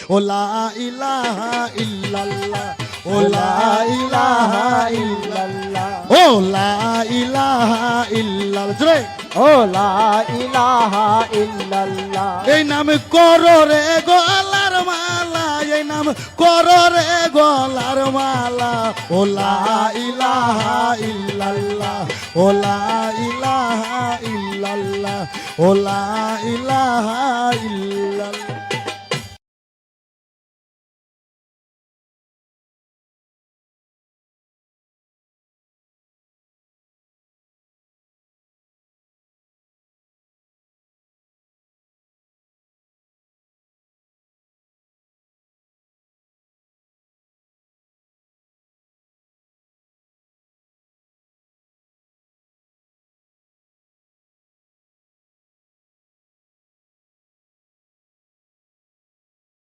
ও লা ইলাহা ইল্লাল্লাহ ও লা ইলাহা ইল্লাল্লাহ ও লা ইলাহা ইল্লাল্লাহ জোরে ও লা ইলাহা ইল্লাল্লাহ এই নাম করো রে গলার মালা এই নাম করো রে গলার মালা ও লা ইলাহা ইল্লাল্লাহ ও লা ইলাহা ইল্লাল্লাহ ও লা ইলাহা ইল্লাল্লাহ